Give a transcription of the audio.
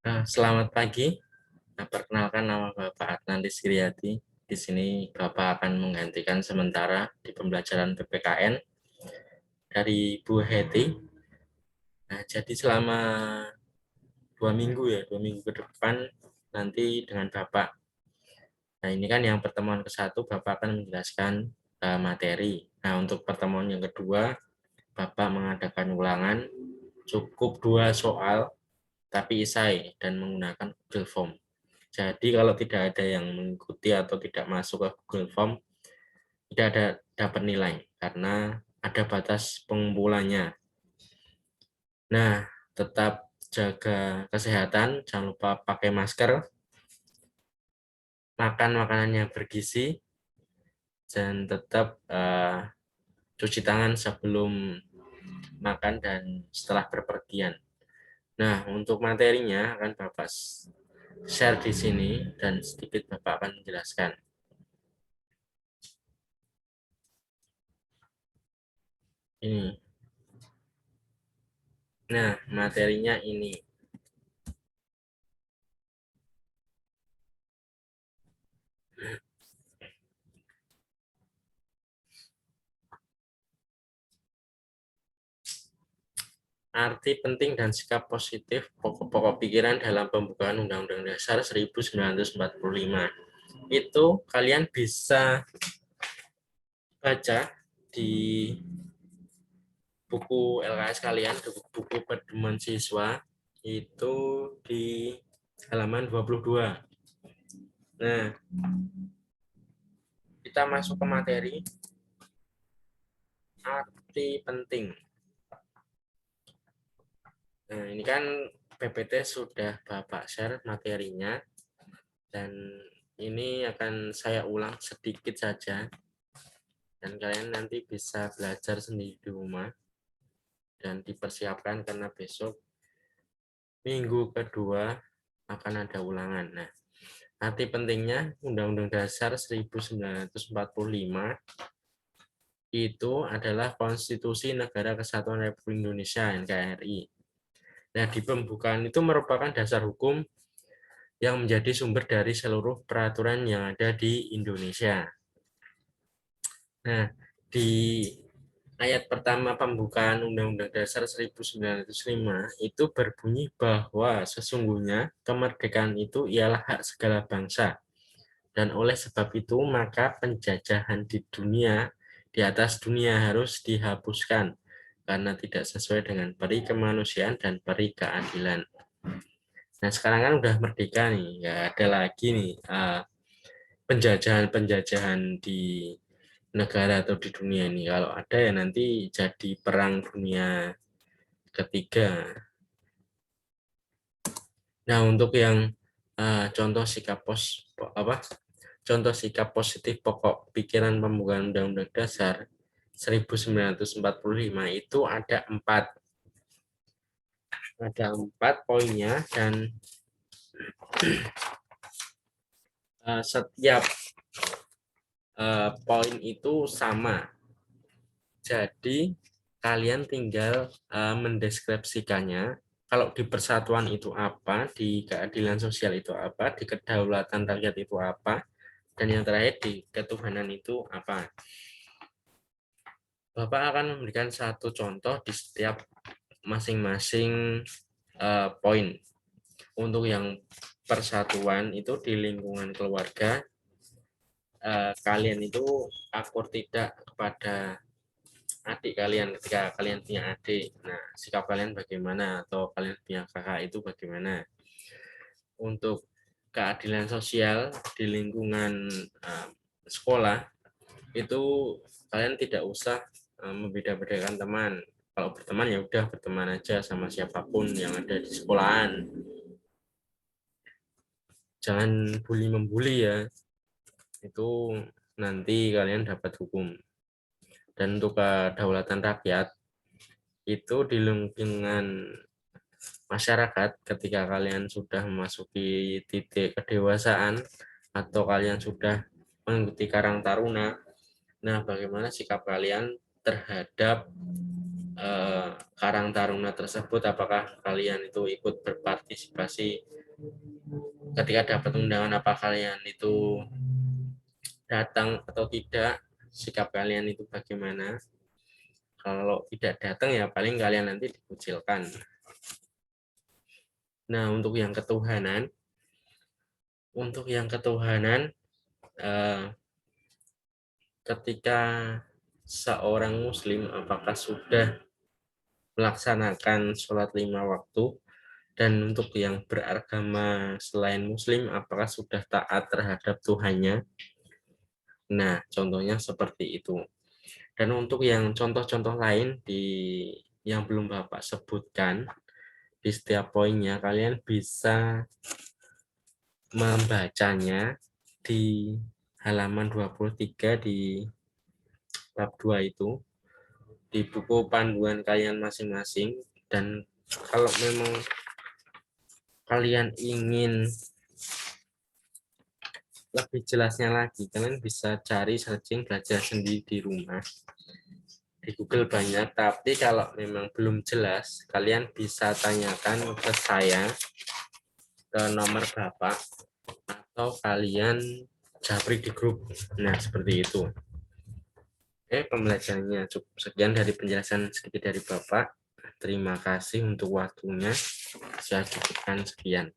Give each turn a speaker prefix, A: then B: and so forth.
A: Selamat pagi. Perkenalkan nama Bapak Atlantis Giryadi. Di sini Bapak akan menggantikan sementara di pembelajaran PPKN dari Bu Heti. Jadi selama 2 minggu ya, 2 minggu ke depan nanti dengan Bapak. Nah, ini kan yang pertemuan ke-1 Bapak akan menjelaskan materi. Nah, untuk pertemuan yang kedua, Bapak mengadakan ulangan cukup 2 soal, tapi esai dan menggunakan Google Form. Jadi kalau tidak ada yang mengikuti atau tidak masuk ke Google Form, tidak ada dapat nilai karena ada batas pengumpulannya. Nah, tetap jaga kesehatan, jangan lupa pakai masker, makan makanan yang bergizi, dan tetap cuci tangan sebelum makan dan setelah berpergian. Nah, untuk materinya akan Bapak share di sini dan sedikit Bapak akan menjelaskan. Ini. Nah, materinya ini. Arti penting dan sikap positif pokok-pokok pikiran dalam pembukaan Undang-Undang Dasar 1945. Itu kalian bisa baca di buku LKS kalian, buku pedoman siswa, itu di halaman 22. Nah, kita masuk ke materi arti penting. Nah, ini kan PPT sudah Bapak share materinya, dan ini akan saya ulang sedikit saja, dan kalian nanti bisa belajar sendiri di rumah, dan dipersiapkan karena besok minggu kedua akan ada ulangan. Nah, arti pentingnya Undang-Undang Dasar 1945 itu adalah Konstitusi Negara Kesatuan Republik Indonesia (NKRI). Nah, di pembukaan itu merupakan dasar hukum yang menjadi sumber dari seluruh peraturan yang ada di Indonesia. Nah, di ayat pertama pembukaan Undang-Undang Dasar 1945 itu berbunyi bahwa sesungguhnya kemerdekaan itu ialah hak segala bangsa. Dan oleh sebab itu, maka penjajahan di dunia, di atas dunia harus dihapuskan karena tidak sesuai dengan peri kemanusiaan dan peri keadilan. Nah, sekarang kan udah merdeka nih, nggak ada lagi nih penjajahan-penjajahan di negara atau di dunia ini. Kalau ada ya nanti jadi perang dunia ketiga. Nah, untuk yang contoh sikap contoh sikap positif pokok pikiran pembukaan Undang-Undang Dasar 1945 itu ada 4 poinnya, dan setiap poin itu sama. Jadi kalian tinggal mendeskripsikannya. Kalau di persatuan itu apa, di keadilan sosial itu apa, di kedaulatan rakyat itu apa, dan yang terakhir di ketuhanan itu apa. Bapak akan memberikan satu contoh di setiap masing-masing poin. Untuk yang persatuan itu di lingkungan keluarga, kalian itu akur tidak kepada adik kalian ketika kalian punya adik. Nah, sikap kalian bagaimana, atau kalian punya kakak itu bagaimana. Untuk keadilan sosial di lingkungan sekolah itu kalian tidak usah membeda-bedakan teman. Kalau berteman ya udah berteman aja sama siapapun yang ada di sekolahan. Jangan bully membuli ya. Itu nanti kalian dapat hukum. Dan untuk kedaulatan rakyat itu di lingkungan masyarakat, ketika kalian sudah memasuki titik kedewasaan atau kalian sudah mengikuti Karang Taruna, nah bagaimana sikap kalian terhadap Karang Taruna tersebut, apakah kalian itu ikut berpartisipasi ketika dapat undangan, apa kalian itu datang atau tidak, sikap kalian itu bagaimana. Kalau tidak datang ya paling kalian nanti dikucilkan. Nah, untuk yang ketuhanan, ketika seorang muslim apakah sudah melaksanakan sholat 5 waktu, dan untuk yang beragama selain muslim apakah sudah taat terhadap Tuhannya. Nah, contohnya seperti itu. Dan untuk yang contoh-contoh lain yang belum Bapak sebutkan di setiap poinnya, kalian bisa membacanya di halaman 23 di bab 2 itu, di buku panduan kalian masing-masing. Dan kalau memang kalian ingin lebih jelasnya lagi, kalian bisa cari searching belajar sendiri di rumah. Di Google banyak, tapi kalau memang belum jelas, kalian bisa tanyakan ke saya, ke nomor Bapak, atau kalian japri di grup. Nah, seperti itu. Pembelajarannya cukup sekian dari penjelasan sedikit dari Bapak. Terima kasih untuk waktunya. Saya cukupkan sekian.